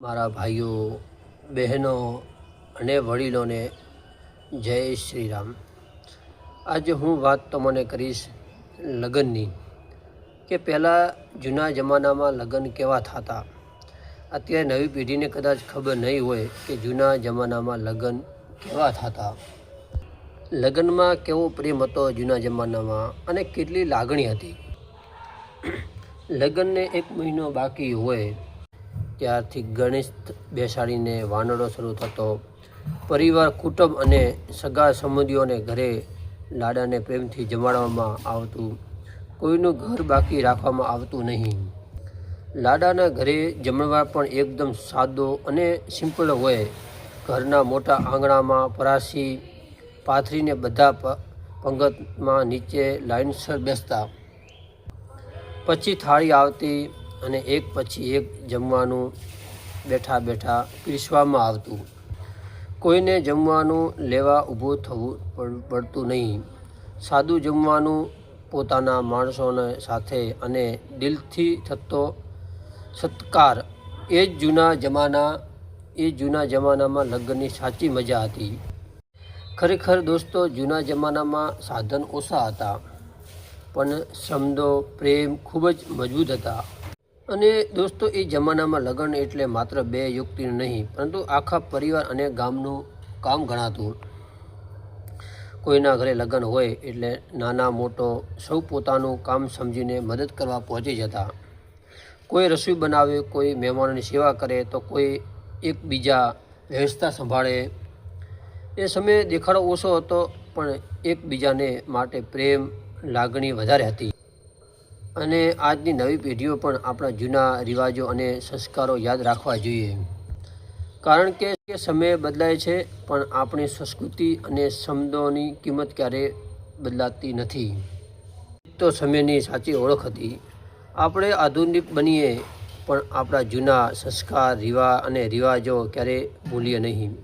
મારા ભાઈઓ બહેનો અને વડીલોને જય શ્રી રામ। આજે હું વાત તમને કરીશ લગ્નની, કે પહેલાં જૂના જમાનામાં લગ્ન કેવા થતા। અત્યારે નવી પેઢીને કદાચ ખબર નહીં હોય કે જૂના જમાનામાં લગ્ન કેવા થતા, લગ્નમાં કેવો પ્રેમ હતો જૂના જમાનામાં અને કેટલી લાગણી હતી। લગ્નને 1 મહિનો બાકી હોય ત્યારથી ગણેશ બેસાડીને વાનડો શરૂ થતો। પરિવાર, કુટુંબ અને સગા સંબંધીઓને ઘરે લાડાને પ્રેમથી જમાડવામાં આવતું। કોઈનું ઘર બાકી રાખવામાં આવતું નહીં। લાડાના ઘરે જમણવાર પણ એકદમ સાદો અને સિમ્પલ હોય। ઘરના મોટા આંગણામાં પરાસી પાથરીને બધા પંગતમાં નીચે લાઇનસર બેસતા। પછી થાળી આવતી અને એક પછી એક જમવાનું બેઠા બેઠા પીરસવામાં આવતું। કોઈને જમવાનું લેવા ઊભું થવું પડતું નહીં। સાદું જમવાનું, પોતાના માણસોને સાથે અને દિલથી થતો સત્કાર, એ જૂના જમાનામાં લગ્નની સાચી મજા હતી। ખરેખર દોસ્તો, જૂના જમાનામાં સાધન ઓછા હતા, પણ સમજો પ્રેમ ખૂબ જ મજબૂત હતા। અને દોસ્તો, એ જમાનામાં લગ્ન એટલે માત્ર 2 વ્યક્તિનું નહીં, પરંતુ આખા પરિવાર અને ગામનું કામ ગણાતું। કોઈના ઘરે લગ્ન હોય એટલે નાના મોટો સૌ પોતાનું કામ સમજીને મદદ કરવા પહોંચી જતા। કોઈ રસોઈ બનાવે, કોઈ મહેમાનોની સેવા કરે, તો કોઈ એકબીજા વ્યવસ્થા સંભાળે। એ સમયે દેખાડો ઓછો હતો, પણ એકબીજાને માટે પ્રેમ, લાગણી વધારે હતી। અને આજની નવી પેઢીઓ પણ આપણા જૂના રિવાજો અને સંસ્કારો યાદ રાખવા જોઈએ, કારણ કે સમય બદલાય છે, પણ આપણી સંસ્કૃતિ અને શબ્દોની કિંમત ક્યારેય બદલાતી નથી। તો સમયની સાચી ઓળખ હતી। આપણે આધુનિક બનીએ, પણ આપણા જૂના સંસ્કાર અને રિવાજો ક્યારેય ભૂલીએ નહીં।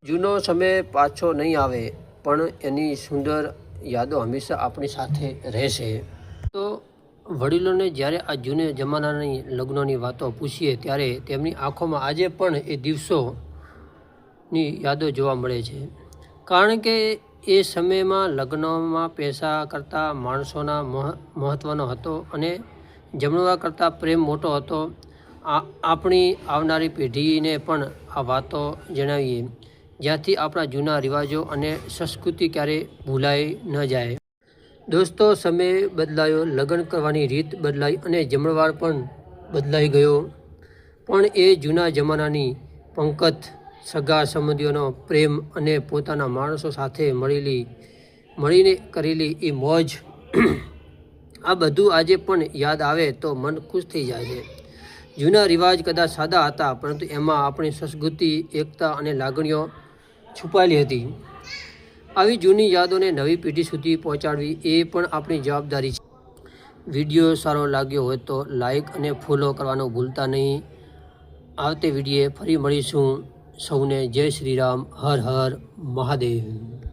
જૂનો સમય પાછો નહીં આવે, પણ એની સુંદર યાદો હંમેશા આપણી સાથે રહેશે। તો વડીલોને જ્યારે આ જૂના જમાનાની લગ્નોની વાતો પૂછીએ, ત્યારે તેમની આંખોમાં આજે પણ એ દિવસોની યાદો જોવા મળે છે। કારણ કે એ સમયમાં લગ્નમાં પૈસા કરતાં માણસોના મહત્ત્વનો હતો અને જમણવાર કરતાં પ્રેમ મોટો હતો। આપણી આવનારી પેઢીને પણ આ વાતો જણાવીએ, જ્યાંથી આપણા જૂના રિવાજો અને સંસ્કૃતિ ક્યારેય ભૂલાઈ ન જાય। દોસ્તો, સમય બદલાયો, લગ્ન કરવાની રીત બદલાઈ અને જમણવાર પણ બદલાઈ ગયો, પણ એ જૂના જમાનાની પંક્ત, સગા સંબંધીઓનો પ્રેમ અને પોતાના માણસો સાથે મળીને કરેલી એ મોજ, આ બધું આજે પણ યાદ આવે તો મન ખુશ થઈ જાય છે। જૂના રિવાજ કદાચ સાદા હતા, પરંતુ એમાં આપણી સંસ્કૃતિ, એકતા અને લાગણીઓ છુપાયેલી હતી। આવી જૂની યાદોને નવી પેઢી સુધી પહોંચાડવી એ પણ આપણી જવાબદારી છે। વિડીયો સારો લાગ્યો હોય તો લાઈક અને ફોલો કરવાનું ભૂલતા નહીં। આવતે વિડીયો ફરી મળીશું। સૌને જય શ્રી રામ, હર હર મહાદેવ।